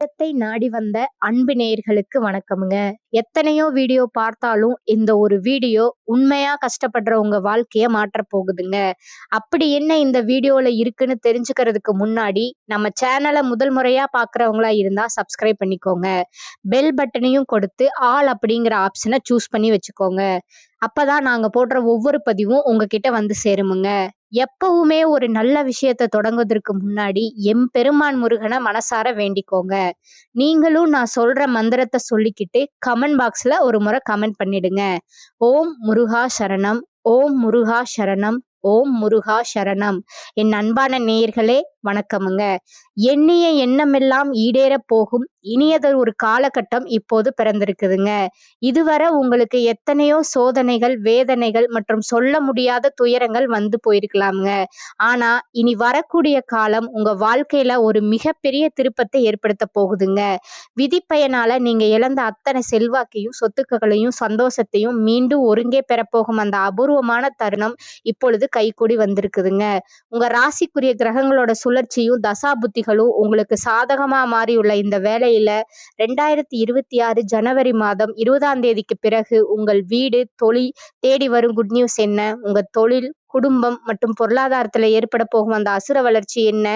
மாற்றத்தை நாடி வந்த அன்பு நேயர்களுக்கு வணக்கமுங்க. எத்தனையோ வீடியோ பார்த்தாலும் இந்த ஒரு வீடியோ உண்மையா கஷ்டப்படுற உங்க வாழ்க்கைய மாற்றப் போகுதுங்க. அப்படி என்ன இந்த வீடியோல இருக்குன்னு தெரிஞ்சுக்கிறதுக்கு முன்னாடி நம்ம சேனல முதல் முறையா பார்க்குறவங்களா இருந்தா சப்ஸ்கிரைப் பண்ணிக்கோங்க. பெல் பட்டனையும் கொடுத்து ஆல் அப்படிங்கிற ஆப்ஷனை சூஸ் பண்ணி வச்சுக்கோங்க. அப்பதான் நாங்க போடுற ஒவ்வொரு பதிவும் உங்ககிட்ட வந்து சேருமுங்க. எப்பவுமே ஒரு நல்ல விஷயத்த தொடங்குவதற்கு முன்னாடி எம்பெருமான் முருகனை மனசார வேண்டிக்கோங்க. நீங்களும் நான் சொல்ற மந்திரத்தை சொல்லிக்கிட்டு கமெண்ட் பாக்ஸ்ல ஒரு முறை கமெண்ட் பண்ணிடுங்க. ஓம் முருகா சரணம், ஓம் முருகா சரணம், ஓம் முருகா சரணம். என் அன்பான நேயர்களே வணக்கமுங்க. எண்ணிய எண்ணமெல்லாம் ஈடேற போகும் இனியதொரு ஒரு காலகட்டம் இப்போது பிறந்திருக்குதுங்க. இதுவரை உங்களுக்கு எத்தனையோ சோதனைகள், வேதனைகள் மற்றும் சொல்ல முடியாத துயரங்கள் வந்து போயிருக்கலாமுங்க. ஆனா இனி வரக்கூடிய காலம் உங்க வாழ்க்கையில ஒரு மிகப்பெரிய திருப்பத்தை ஏற்படுத்த போகுதுங்க. விதி பயனால நீங்க இழந்த அத்தனை செல்வாக்கையும், சொத்துக்களையும், சந்தோஷத்தையும் மீண்டும் ஒருங்கே பெறப்போகும் அந்த அபூர்வமான தருணம் இப்பொழுது கைகூடி வந்திருக்குதுங்க. உங்க ராசிக்குரிய கிரகங்களோட சுழற்சியும் தசா புத்திகளும் உங்களுக்கு சாதகமா மாறியுள்ள இந்த வேளையில 2026 ஜனவரி மாதம் 20ஆம் தேதிக்கு பிறகு உங்கள் வீடு, தொழில் தேடி வரும் குட் நியூஸ் என்ன? உங்க தொழில், குடும்பம் மற்றும் பொருளாதாரத்துல ஏற்பட போகும் அந்த அசுர வளர்ச்சி என்ன?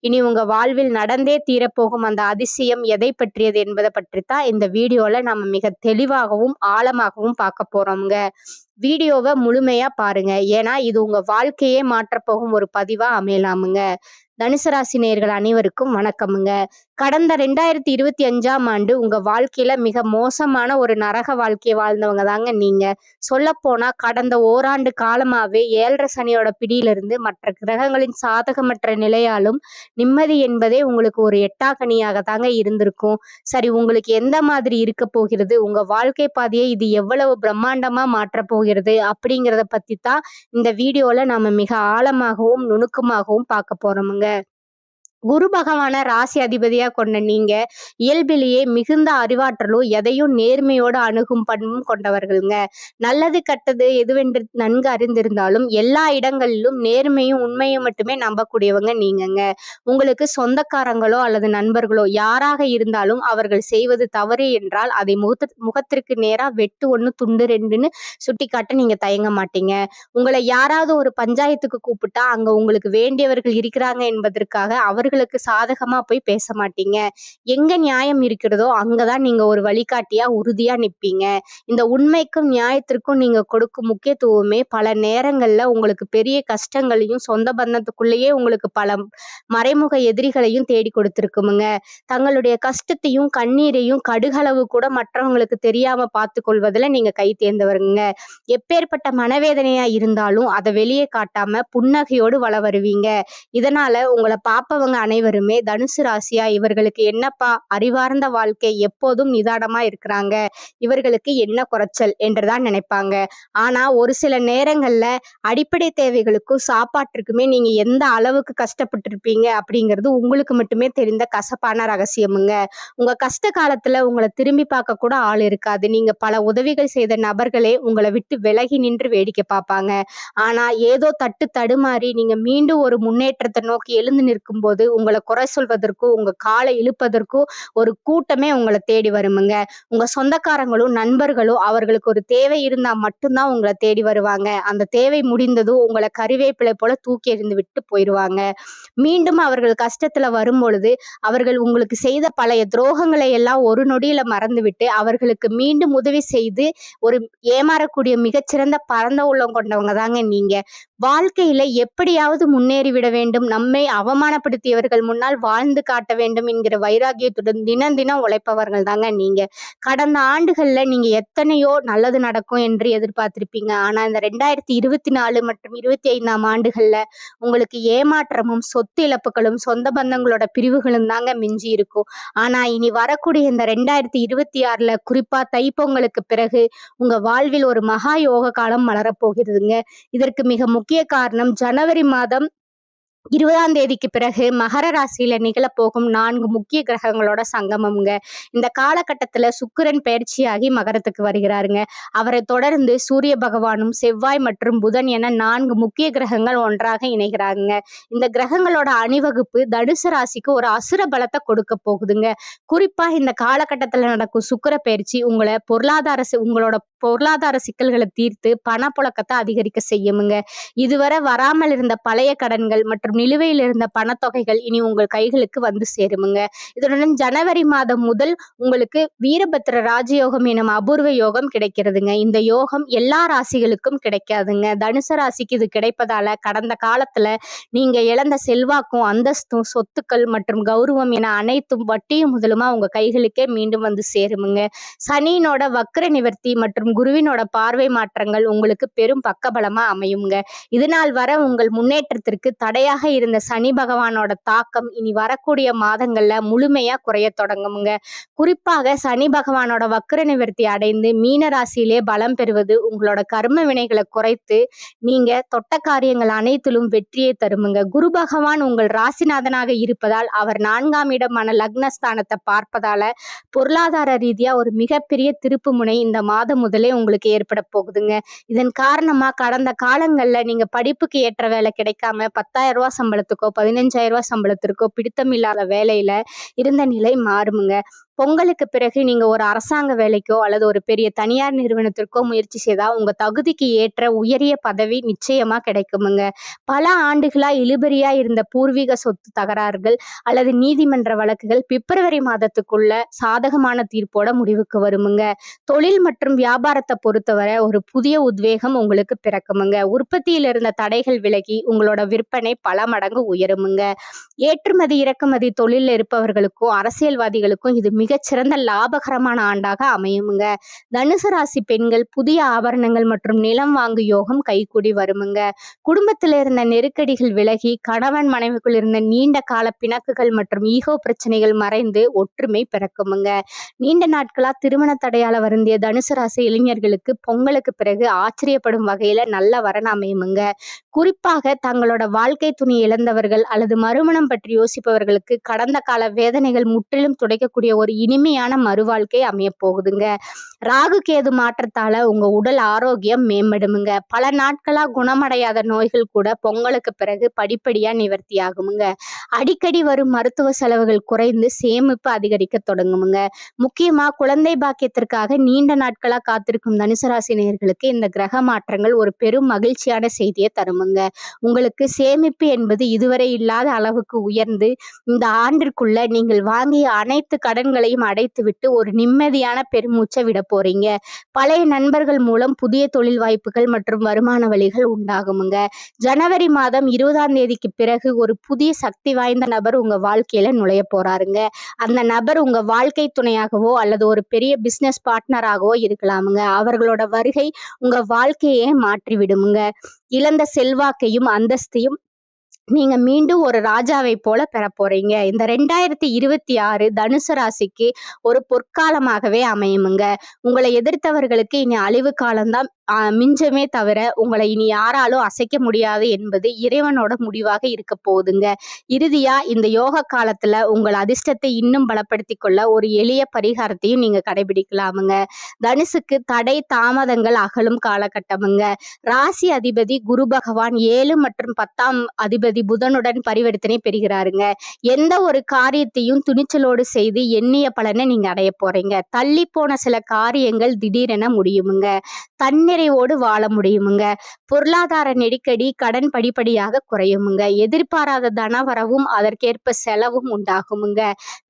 இனி உங்க வாழ்வில் நடந்தே தீரப்போகும் அந்த அதிசயம் எதை பற்றியது என்பதை பற்றித்தான் இந்த வீடியோல நம்ம மிக தெளிவாகவும் ஆழமாகவும் பார்க்க போறோம்ங்க. வீடியோவை முழுமையா பாருங்க. ஏன்னா இது உங்க வாழ்க்கையே மாற்றப்போகும் ஒரு பதிவா அமையலாமுங்க. தனுசு ராசி நேயர்கள் அனைவருக்கும் வணக்கமுங்க. கடந்த 2025ஆம் ஆண்டு உங்க வாழ்க்கையில மிக மோசமான ஒரு நரக வாழ்க்கையை வாழ்ந்தவங்க தாங்க நீங்க. சொல்ல போனா கடந்த ஓராண்டு காலமாவே 7.5 சனியோட பிடியிலிருந்து மற்ற கிரகங்களின் சாதகமற்ற நிலையாலும் நிம்மதி என்பதே உங்களுக்கு ஒரு எட்டாக்கனியாக தாங்க இருந்திருக்கும். சரி, உங்களுக்கு எந்த மாதிரி இருக்க போகிறது, உங்க வாழ்க்கை பாதையை இது எவ்வளவு பிரம்மாண்டமா மாற்றப் போகிறது அப்படிங்கிறத பத்தி தான் இந்த வீடியோல நாம மிக ஆழமாகவும் நுணுக்கமாகவும் பார்க்க போறோமுங்க. குரு பகவான ராசி அதிபதியா கொண்ட நீங்க இயல்பிலேயே மிகுந்த அறிவாற்றலும் எதையும் நேர்மையோட அணுகும் பண்பும் கொண்டவர்களுங்க. நல்லது கெட்டது எதுவென்று நன்கு அறிந்திருந்தாலும் எல்லா இடங்களிலும் நேர்மையும் உண்மையும் மட்டுமே நம்பக்கூடியவங்க நீங்கங்க. உங்களுக்கு சொந்தக்காரங்களோ அல்லது நண்பர்களோ யாராக இருந்தாலும் அவர்கள் செய்வது தவறு என்றால் அதை முகத்திற்கு நேரா வெட்டு ஒண்ணு துண்டு ரெண்டுன்னு சுட்டி காட்ட நீங்க தயங்க மாட்டீங்க. உங்களை யாராவது ஒரு பஞ்சாயத்துக்கு கூப்பிட்டா அங்க உங்களுக்கு வேண்டியவர்கள் இருக்கிறாங்க என்பதற்காக அவர்களுக்கு சாதகமா போய் பேச மாட்டீங்க. எங்க நியாயம் இருக்கிறதோ அங்கதான் நீங்க ஒரு வழிகாட்டியா உறுதியா நிப்பீங்க. இந்த உண்மைக்கும் நியாயத்திற்கும் நீங்க கொடுக்கும் முக்கியத்துவமே பல நேரங்கள்ல உங்களுக்கு பெரிய கஷ்டங்களையும் சொந்த பந்தத்துக்குள்ளேயே உங்களுக்கு பல மறைமுக எதிரிகளையும் தேடி கொடுத்திருக்குமுங்க. தங்களுடைய கஷ்டத்தையும் கண்ணீரையும் கடுகளவு கூட மற்றவங்களுக்கு தெரியாம பார்த்து கொள்வதில் நீங்க கை தேர்ந்தவருங்க. எப்பேற்பட்ட மனவேதனையா இருந்தாலும் அதை வெளியே காட்டாம புன்னகையோடு வள வருவீங்க. இதனால உங்களை பார்ப்பவங்க அனைவருமே தனுசு ராசியா இவர்களுக்கு என்னப்பா அறிவார்ந்த வாழ்க்கை, எப்போதும் நிதானமா இருக்கிறாங்க, இவர்களுக்கு என்ன குறைச்சல் என்றுதான் நினைப்பாங்க. ஆனா ஒரு சில நேரங்கள்ல அடிப்படை தேவைகளுக்கும் சாப்பாட்டிற்குமே நீங்க எந்த அளவுக்கு கஷ்டப்பட்டு இருப்பீங்க அப்படிங்கிறது உங்களுக்கு மட்டுமே தெரிந்த கசப்பான ரகசியமுங்க. உங்க கஷ்ட காலத்துல உங்களை திரும்பி பார்க்க கூட ஆள் இருக்காது. நீங்க பல உதவிகள் செய்த நபர்களே உங்களை விட்டு விலகி நின்று வேடிக்கை பார்ப்பாங்க. ஆனா ஏதோ தடுமாறி நீங்க மீண்டும் ஒரு முன்னேற்றத்தை நோக்கி எழுந்து நிற்கும் போது உங்களை குறை சொல்வதற்கும் உங்க காலை இழுப்பதற்கும் ஒரு கூட்டமே உங்களை தேடி வருமுங்க. உங்க சொந்தக்காரங்களும் நண்பர்களும் அவர்களுக்கு ஒரு தேவை இருந்தா மட்டும்தான் உங்களை தேடி வருவாங்க. அந்த தேவை முடிந்ததும் உங்களை கறிவேப்பிலை போல தூக்கி எறிந்து விட்டு போயிடுவாங்க. மீண்டும் அவர்கள் கஷ்டத்துல வரும் பொழுது அவர்கள் உங்களுக்கு செய்த பழைய துரோகங்களை எல்லாம் ஒரு நொடியில மறந்துவிட்டு அவர்களுக்கு மீண்டும் உதவி செய்து ஒரு ஏமாறக்கூடிய மிகச்சிறந்த பரந்த உள்ளம் கொண்டவங்க தாங்க நீங்க. வாழ்க்கையில எப்படியாவது முன்னேறிவிட வேண்டும், நம்மை அவமானப்படுத்தியவர்கள் முன்னால் வாழ்ந்து காட்ட வேண்டும் என்கிற வைராகியத்துடன் தினம் தினம் உழைப்பவர்கள் தாங்க நீங்க. கடந்த ஆண்டுகள்ல நீங்க எத்தனையோ நல்லது நடக்கும் என்று எதிர்பார்த்திருப்பீங்க. ஆனா இந்த 2024 மற்றும் 25ஆம் ஆண்டுகள்ல உங்களுக்கு ஏமாற்றமும் சொத்து இழப்புகளும் சொந்த பந்தங்களோட பிரிவுகளும் தாங்க மிஞ்சி இருக்கும். ஆனா இனி வரக்கூடிய இந்த 2026ல குறிப்பா தைப்பொங்கலுக்கு பிறகு உங்க வாழ்வில் ஒரு மகா யோக காலம் மலரப்போகிறதுங்க. இதற்கு மிக முக்கிய காரணம் ஜனவரி மாதம் 20ஆம் தேதிக்கு பிறகு மகர ராசியில நிகழப்போகும் 4 முக்கிய கிரகங்களோட சங்கமம்ங்க. இந்த காலகட்டத்துல சுக்கிரன் பெயர்ச்சியாகி மகரத்துக்கு வருகிறாருங்க. அவரை தொடர்ந்து சூரிய பகவானும், செவ்வாய் மற்றும் புதன் என 4 முக்கிய கிரகங்கள் ஒன்றாக இணைகிறாங்க. இந்த கிரகங்களோட அணிவகுப்பு தனுசு ராசிக்கு ஒரு அசுர பலத்தை கொடுக்க போகுதுங்க. குறிப்பா இந்த காலகட்டத்துல நடக்கும் சுக்கிர பெயர்ச்சி உங்களோட பொருளாதார சிக்கல்களை தீர்த்து பணப்புழக்கத்தை அதிகரிக்க செய்யுமுங்க. இதுவரை வராமல் இருந்த பழைய கடன்கள் மற்றும் நிலுவையில் இருந்த பணத்தொகைகள் இனி உங்கள் கைகளுக்கு வந்து சேருமுங்க. இதனுடன் ஜனவரி மாதம் முதல் உங்களுக்கு வீரபத்திர ராஜயோகம் எனும் அபூர்வ யோகம் கிடைக்கிறதுங்க. இந்த யோகம் எல்லா ராசிகளுக்கும் கிடைக்காதுங்க. தனுசு ராசிக்கு இது கிடைப்பதால கடந்த காலத்துல நீங்க இழந்த செல்வாக்கும், அந்தஸ்தும், சொத்துக்கள் மற்றும் கௌரவம் என அனைத்தும் வட்டியும் முதலுமா உங்க கைகளுக்கே மீண்டும் வந்து சேருமுங்க. சனியினோட வக்ர நிவர்த்தி மற்றும் குருவினோட பார்வை மாற்றங்கள் உங்களுக்கு பெரும் பக்கபலமா அமையுங்க. இதனால் வர உங்கள் முன்னேற்றத்திற்கு தடையாக இருந்த சனி பகவானோட தாக்கம் இனி வரக்கூடிய மாதங்கள்ல முழுமையா குறைய தொடங்குமுங்க. குறிப்பாக சனி பகவானோட வக்ர நிவர்த்தி அடைந்து மீன ராசியிலே பலம் பெறுவது உங்களோட கர்ம வினைகளை குறைத்து நீங்க தொட்ட காரியங்கள் அனைத்திலும் வெற்றியை தருமுங்க. குரு பகவான் உங்கள் ராசிநாதனாக இருப்பதால் அவர் 4ஆம் இடமான லக்னஸ்தானத்தை பார்ப்பதால பொருளாதார ரீதியா ஒரு மிகப்பெரிய திருப்பு முனை இந்த மாதம் முதலே உங்களுக்கு ஏற்பட போகுதுங்க. இதன் காரணமா கடந்த காலங்கள்ல நீங்க படிப்புக்கு ஏற்ற வேலை கிடைக்காம 10,000 ரூபாய் சம்பளத்துக்கோ 15,000 ரூபாய் சம்பளத்திற்கோ பிடித்தமில்லாத வேலையில இருந்த நிலை மாறுமுங்க. பொங்கலுக்கு பிறகு நீங்க ஒரு அரசாங்க வேலைக்கோ அல்லது ஒரு பெரிய தனியார் நிறுவனத்திற்கோ முயற்சி செய்தா உங்க தகுதிக்கு ஏற்ற உயரிய பதவி நிச்சயமா கிடைக்குமுங்க. பல ஆண்டுகளா இழுபறியா இருந்த பூர்வீக சொத்து தகராறுகள் அல்லது நீதிமன்ற வழக்குகள் பிப்ரவரி மாதத்துக்குள்ள சாதகமான தீர்ப்போட முடிவுக்கு வருமுங்க. தொழில் மற்றும் வியாபாரத்தை பொறுத்தவரை ஒரு புதிய உத்வேகம் உங்களுக்கு பிறக்குமுங்க. உற்பத்தியில் இருந்த தடைகள் விலகி உங்களோட விற்பனை பல மடங்கு உயருமுங்க. ஏற்றுமதி இறக்குமதி தொழிலில் இருப்பவர்களுக்கும் அரசியல்வாதிகளுக்கும் இது மிகச்சிறந்த லாபகரமான ஆண்டாக அமையுமுங்க. தனுசு ராசி பெண்கள் புதிய ஆபரணங்கள் மற்றும் நிலம் வாங்கு யோகம் கைகூடி வருமுங்க. குடும்பத்தில் இருந்த நெருக்கடிகள் விலகி கணவன் மனைவிக்குள் இருந்த நீண்ட கால பிணக்குகள் மற்றும் ஈகோ பிரச்சனைகள் மறைந்து ஒற்றுமை பிறக்குமுங்க. நீண்ட நாட்களா திருமண தடையால வருந்திய தனுசு ராசி இளைஞர்களுக்கு பொங்கலுக்கு பிறகு ஆச்சரியப்படும் வகையில நல்ல வரன் அமையுமுங்க. குறிப்பாக தங்களோட வாழ்க்கை துணை இழந்தவர்கள் அல்லது மறுமணம் பற்றி யோசிப்பவர்களுக்கு கடந்த கால வேதனைகள் முற்றிலும் துடைக்கக்கூடிய ஒரு இனிமையான மறுவாழ்க்கை அமைய போகுதுங்க. ராகு கேது மாற்றத்தால உங்க உடல் ஆரோக்கியம் மேம்படுமுங்க. பல நாட்களா குணமடையாத நோய்கள் கூட பொங்கலுக்கு பிறகு படிப்படியா நிவர்த்தி ஆகுமுங்க. அடிக்கடி வரும் மருத்துவ செலவுகள் குறைந்து சேமிப்பு அதிகரிக்க தொடங்குமுங்க. முக்கியமா குழந்தை பாக்கியத்திற்காக நீண்ட நாட்களா காத்திருக்கும் தனுசு ராசி நேயர்களுக்கு இந்த கிரக மாற்றங்கள் ஒரு பெரும் மகிழ்ச்சியான செய்தியை தருமுங்க. உங்களுக்கு சேமிப்பு என்பது இதுவரை இல்லாத அளவுக்கு உயர்ந்து இந்த ஆண்டிற்குள்ள நீங்கள் வாங்கிய அனைத்து கடன்களையும் அடைத்துவிட்டு ஒரு நிம்மதியான பெருமூச்சை விட போறீங்க. பழைய நண்பர்கள் மூலம் புதிய தொழில் வாய்ப்புகள் மற்றும் வருமான வழிகள் உண்டாகுமுங்க. ஜனவரி மாதம் 20ஆம் தேதிக்கு பிறகு ஒரு புதிய சக்தி வாய்ந்த நபர் உங்க வாழ்க்கையில நுழைய போறாருங்க. அந்த நபர் உங்க வாழ்க்கை துணையாகவோ அல்லது ஒரு பெரிய பிசினஸ் பார்ட்னராகவோ இருக்கலாமுங்க. அவர்களோட வருகை உங்க வாழ்க்கையே மாற்றி விடுமுங்க. இழந்த செல்வாக்கையும் அந்தஸ்தையும் நீங்க மீண்டும் ஒரு ராஜாவை போல பெற போறீங்க. இந்த 2026 தனுசு ராசிக்கு ஒரு பொற்காலமாகவே அமையுமுங்க. உங்களை எதிர்த்தவர்களுக்கு இனி அழிவு காலம்தான் மிஞ்சமே தவிர உங்களை இனி யாராலும் அசைக்க முடியாது என்பது இறைவனோட முடிவாக இருக்க போகுதுங்க. இறுதியா இந்த யோக காலத்துல உங்கள் அதிர்ஷ்டத்தை இன்னும் பலப்படுத்தி கொள்ள ஒரு எளிய பரிகாரத்தையும் நீங்க கடைபிடிக்கலாமுங்க. தனுசுக்கு தடை தாமதங்கள் அகலும் காலகட்டமுங்க. ராசி அதிபதி குரு பகவான் 7 மற்றும் 10ஆம் அதிபதி புதனுடன் பரிவர்த்தனை பெறுகிறாருங்க. எந்த ஒரு காரியத்தையும் துணிச்சலோடு செய்து எண்ணிய பலனை நீங்க அடைய போறீங்க. தள்ளி போன சில காரியங்கள் திடீரென முடியுமுங்க. தன்னிறைவோடு வாழ முடியுமுங்க. பொருளாதார நெருக்கடி கடன் படிப்படியாக குறையுமுங்க. எதிர்பாராத தனவரவும் அதற்கேற்ப செலவும் உண்டாகுமுங்க.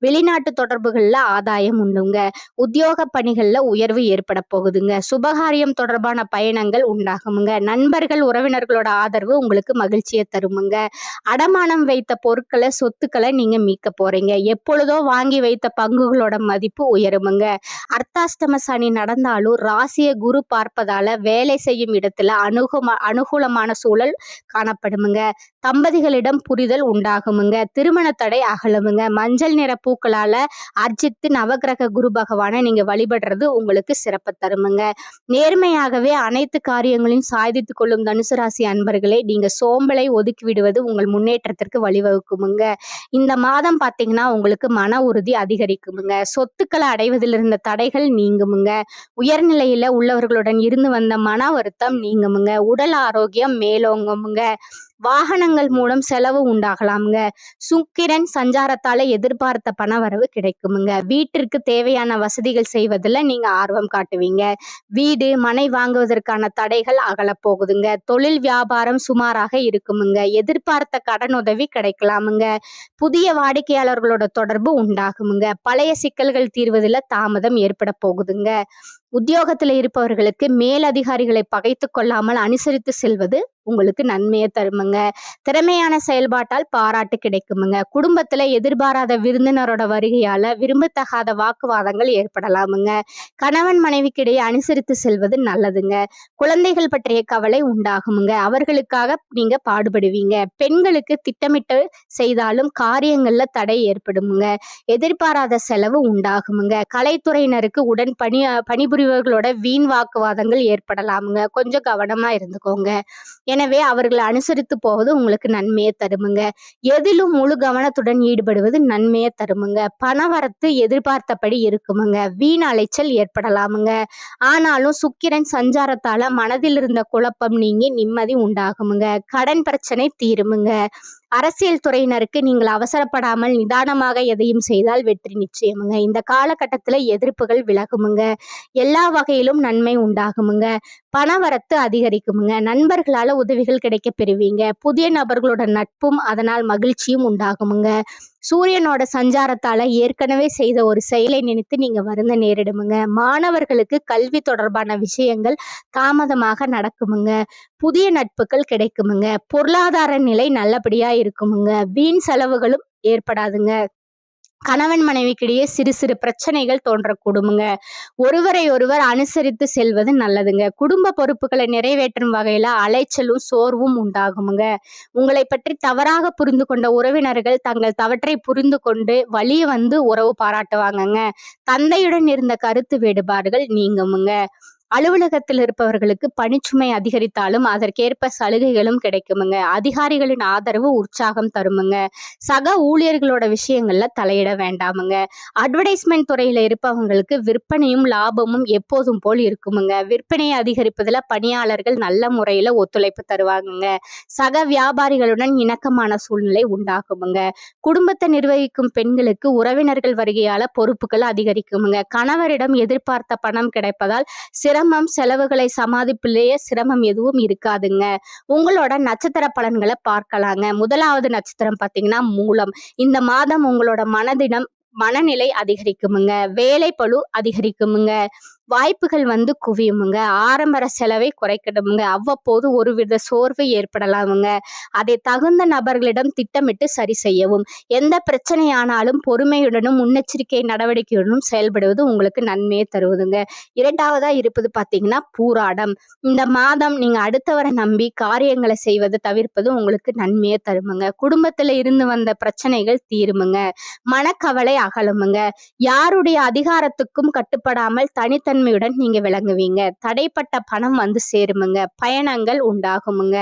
வெளிநாட்டு தொடர்புகள்ல ஆதாயம் உண்டுங்க. உத்தியோக பணிகள்ல உயர்வு ஏற்பட போகுதுங்க. சுபகாரியம் தொடர்பான பயணங்கள் உண்டாகுமுங்க. நண்பர்கள் உறவினர்களோட ஆதரவு உங்களுக்கு மகிழ்ச்சியை தருமுங்க. அடமானம் வைத்த பொருட்களை சொத்துக்களை நீங்க மீட்க போறீங்க. எப்பொழுதோ வாங்கி வைத்த பங்குகளோட மதிப்பு உயருமுங்க. அர்த்தாஷ்டம சனி நடந்தாலும் ராசியை குரு பார்ப்பதால வேலை செய்யும் இடத்துல அனுகூலமான சூழல் காணப்படுமுங்க. தம்பதிகளிடம் புரிதல் உண்டாகுமுங்க. திருமண தடை அகலுமுங்க. மஞ்சள் நிற பூக்களால அர்ச்சித்து நவகிரக குரு பகவானை நீங்க வழிபடுறது உங்களுக்கு சிறப்பு தருமுங்க. நேர்மையாகவே அனைத்து காரியங்களையும் சாதித்துக் கொள்ளும் தனுசு ராசி அன்பர்களே, நீங்க சோம்பலை ஒதுக்கி விடுவது உங்கள் முன்னேற்றத்திற்கு வழிவகுக்குமுங்க. இந்த மாதம் பார்த்தீங்கன்னா, உங்களுக்கு மன உறுதி அதிகரிக்குமுங்க. சொத்துக்கள அடைவதில் இருந்த தடைகள் நீங்குமுங்க. உயர்நிலையில உள்ளவர்களுடன் இருந்து வந்த மன வருத்தம் நீங்குமுங்க. உடல் ஆரோக்கியம் மேலோங்குமுங்க. வாகனங்கள் மூலம் செலவு உண்டாகலாமுங்க. சுக்கிரன் சஞ்சாரத்தால எதிர்பார்த்த பணவரவு கிடைக்குமுங்க. வீட்டிற்கு தேவையான வசதிகள் செய்வதில் நீங்க ஆர்வம் காட்டுவீங்க. வீடு, மனை வாங்குவதற்கான தடைகள் அகலப் போகுதுங்க. தொழில் வியாபாரம் சுமாராக இருக்குமுங்க. எதிர்பார்த்த கடன் உதவி கிடைக்கலாமுங்க. புதிய வாடிக்கையாளர்களோட தொடர்பு உண்டாகுமுங்க. பழைய சிக்கல்கள் தீர்வதில் தாமதம் ஏற்பட போகுதுங்க. உத்தியோகத்துல இருப்பவர்களுக்கு மேலதிகாரிகளை பகைத்து கொள்ளாமல் அனுசரித்து செல்வது உங்களுக்கு நன்மையை தருமுங்க. திறமையான செயல்பாட்டால் பாராட்டு கிடைக்குமுங்க. குடும்பத்துல எதிர்பாராத விருந்தினரோட வருகையால விரும்பத்தகாத வாக்குவாதங்கள் ஏற்படலாமுங்க. கணவன் மனைவிக்கிடையே அனுசரித்து செல்வது நல்லதுங்க. குழந்தைகள் பற்றிய கவலை உண்டாகுமுங்க. அவர்களுக்காக நீங்க பாடுபடுவீங்க. பெண்களுக்கு திட்டமிட்டு செய்தாலும் காரியங்கள்ல தடை ஏற்படுமுங்க. எதிர்பாராத செலவு உண்டாகுமுங்க. கலைத்துறையினருக்கு உடன் பணிபுரிவர்களோட வீண் வாக்குவாதங்கள் ஏற்படலாமுங்க. கொஞ்சம் கவனமா இருந்துக்கோங்க. எனவே அவர்களை அனுசரித்து போவது உங்களுக்கு நன்மையை தருமுங்க. எதிலும் முழு கவனத்துடன் ஈடுபடுவது நன்மையை தருமுங்க. பணவரத்து எதிர்பார்த்தபடி இருக்குமுங்க. வீண் அலைச்சல் ஏற்படலாமுங்க. ஆனாலும் சுக்கிரன் சஞ்சாரத்தால மனதில் இருந்த குழப்பம் நீங்கி நிம்மதி உண்டாகுமுங்க. கடன் பிரச்சனை தீருமுங்க. அரசியல் துறையினருக்கு நீங்கள் அவசரப்படாமல் நிதானமாக எதையும் செய்தால் வெற்றி நிச்சயமுங்க. இந்த காலகட்டத்துல எதிர்ப்புகள் விலகுமுங்க. எல்லா வகையிலும் நன்மை உண்டாகுமுங்க. பணவரத்து அதிகரிக்குமுங்க. நண்பர்களால உதவிகள் கிடைக்க பெறுவீங்க. புதிய நபர்களோட நட்பும் அதனால் மகிழ்ச்சியும் உண்டாகுமுங்க. சூரியனோட சஞ்சாரத்தால ஏற்கனவே செய்த ஒரு செயலை நினைத்து நீங்க வருந்த நேரிடுமுங்க. மாணவர்களுக்கு கல்வி தொடர்பான விஷயங்கள் தாமதமாக நடக்குமுங்க. புதிய நட்புகள் கிடைக்குமுங்க. பொருளாதார நிலை நல்லபடியா இருக்குமுங்க. வீண் செலவுகளும் ஏற்படாதுங்க. கணவன் மனைவிக்கிடையே சிறு சிறு பிரச்சனைகள் தோன்றக்கூடுமுங்க. ஒருவரை ஒருவர் அனுசரித்து செல்வது நல்லதுங்க. குடும்ப பொறுப்புகளை நிறைவேற்றும் வகையில அலைச்சலும் சோர்வும் உண்டாகுமுங்க. உங்களை பற்றி தவறாக புரிந்து கொண்ட உறவினர்கள் தங்கள் தவற்றை புரிந்து கொண்டு வழிய வந்து உறவு பாராட்டுவாங்கங்க. தந்தையுடன் இருந்த கருத்து வேறுபாடுகள் நீங்குமுங்க. அலுவலகத்தில் இருப்பவர்களுக்கு பணிச்சுமை அதிகரித்தாலும் அதற்கேற்ப சலுகைகளும் கிடைக்குமுங்க. அதிகாரிகளின் ஆதரவு உற்சாகம் தருமுங்க. சக ஊழியர்களோட விஷயங்கள்ல தலையிட வேண்டாமுங்க. அட்வர்டைஸ்மெண்ட் துறையில இருப்பவங்களுக்கு விற்பனையும் லாபமும் எப்போதும் போல் இருக்குமுங்க. விற்பனையை அதிகரிப்பதில் பணியாளர்கள் நல்ல முறையில ஒத்துழைப்பு தருவாங்க. சக வியாபாரிகளுடன் இணக்கமான சூழ்நிலை உண்டாகுமுங்க. குடும்பத்தை நிர்வகிக்கும் பெண்களுக்கு உறவினர்கள் வருகையால பொறுப்புகள் அதிகரிக்குமுங்க. கணவரிடம் எதிர்பார்த்த பணம் கிடைப்பதால் சிரமம், செலவுகளை சமாளிப்பிலேயே சிரமம் எதுவும் இருக்காதுங்க. உங்களோட நட்சத்திர பலன்களை பார்க்கலாங்க. முதலாவது நட்சத்திரம் பார்த்தீங்கன்னா மூலம். இந்த மாதம் உங்களோட மனநிலை அதிகரிக்குமுங்க. வேலை பளு அதிகரிக்குமுங்க. வாய்ப்புகள் வந்து குவியுமுங்க. ஆடம்பர செலவை குறைக்கணுமுங்க. அவ்வப்போது ஒருவித சோர்வு ஏற்படலாமுங்க. அதை தகுந்த நபர்களிடம் திட்டமிட்டு சரி செய்யவும். எந்த பிரச்சனையானாலும் பொறுமையுடனும் முன்னெச்சரிக்கை நடவடிக்கையுடனும் செயல்படுவது உங்களுக்கு நன்மையை தருவதுங்க. இரண்டாவதா இருப்பது பார்த்தீங்கன்னா பூராடம். இந்த மாதம் நீங்க அடுத்தவரை நம்பி காரியங்களை செய்வதை தவிர்ப்பது உங்களுக்கு நன்மையை தருமுங்க. குடும்பத்துல இருந்து வந்த பிரச்சனைகள் தீருமுங்க. மனக்கவலை அகலுமுங்க. யாருடைய அதிகாரத்துக்கும் கட்டுப்படாமல் தனித்தன்மையுடன் நீங்க விளங்குவீங்க. தடைப்பட்ட பணம் வந்து சேருமுங்க. பயணங்கள் உண்டாகுமுங்க.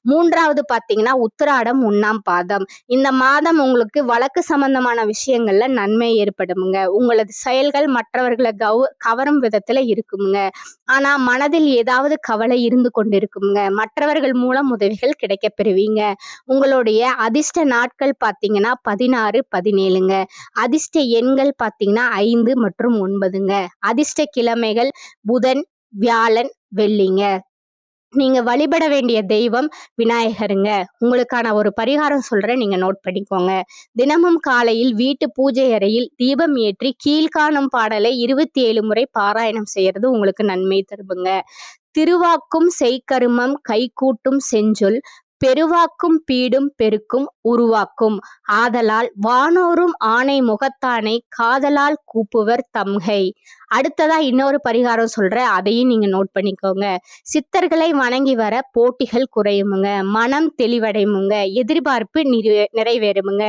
மூன்றாவது பார்த்தீங்கன்னா உத்திராடம் 1ஆம் பாதம். இந்த மாதம் உங்களுக்கு வழக்கு சம்பந்தமான விஷயங்கள்ல நன்மை ஏற்படுமுங்க. உங்களது செயல்கள் மற்றவர்களை கவரும் விதத்துல இருக்குமுங்க. ஆனா மனதில் ஏதாவது கவலை இருந்து கொண்டிருக்குமுங்க. மற்றவர்கள் மூலம் உதவிகள் கிடைக்க பெறுவீங்க. உங்களுடைய அதிர்ஷ்ட நாட்கள் பார்த்தீங்கன்னா 16, 17ங்க. அதிர்ஷ்ட எண்கள் பார்த்தீங்கன்னா 5 மற்றும் 9ங்க. அதிர்ஷ்ட கிழமைகள் புதன், வியாழன், வெள்ளிங்க. நீங்க வழிபட வேண்டிய தெய்வம் விநாயகருங்க. உங்களுக்கான ஒரு பரிகாரம் சொல்றேன், நீங்க நோட் பண்ணிக்கோங்க. தினமும் காலையில் வீட்டு பூஜை அறையில் தீபம் ஏற்றி கீழ்காணும் பாடலை 27 முறை பாராயணம் செய்யறது உங்களுக்கு நன்மை தருமுங்க. திருவாக்கும் செய்கருமம் கைகூட்டும் செஞ்சொல் பெருவாக்கும் பீடும் பெருக்கும் உருவாக்கும். ஆதலால் வானோரும் ஆணை முகத்தானை காதலால் கூப்புவர் தம்கை. அடுத்ததா இன்னொரு பரிகாரம் சொல்றேன், அதையும் நீங்க நோட் பண்ணிக்கோங்க. சித்தர்களை வணங்கி வர போட்டிகள் குறையுமுங்க, மனம் தெளிவடையுமுங்க, எதிர்பார்ப்பு நிறைவேறுமுங்க.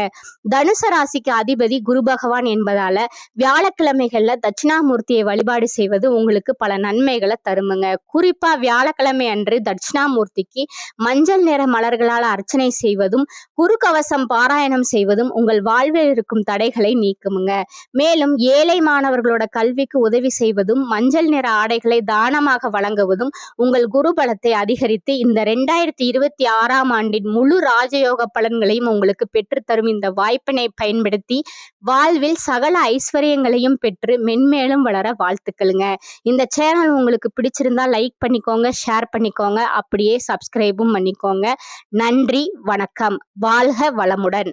தனுசு ராசிக்கு அதிபதி குரு பகவான் என்பதால வியாழக்கிழமைகள்ல தட்சிணாமூர்த்தியை வழிபாடு செய்வது உங்களுக்கு பல நன்மைகளை தருமுங்க. குறிப்பா வியாழக்கிழமை அன்று தட்சிணாமூர்த்திக்கு மஞ்சள் நிற மலர்களால் அர்ச்சனை செய்வதும் குரு கவசம் பாராயணம் செய்வதும் உங்கள் வாழ்வில் இருக்கும் தடைகளை நீக்குமுங்க. மேலும் ஏழை மாணவர்களோட கல்விக்கு உதவி செய்வதும் மஞ்சள் நிற ஆடைகளை தானமாக வழங்குவதும் உங்கள் குரு பலத்தை அதிகரித்து இந்த 2026ஆம் ஆண்டின் முழு ராஜயோக பலன்களையும் உங்களுக்கு பெற்றுத்தரும் இந்த வாய்ப்பினை பயன்படுத்தி வாழ்வில் சகல ஐஸ்வர்யங்களையும் பெற்று மென்மேலும் வளர வாழ்த்துக்களுங்க. இந்த சேனல் உங்களுக்கு பிடிச்சிருந்தா லைக் பண்ணிக்கோங்க, ஷேர் பண்ணிக்கோங்க, அப்படியே சப்ஸ்கிரைபும் பண்ணிக்கோங்க. நன்றி, வணக்கம், வாழ்க வளமுடன்.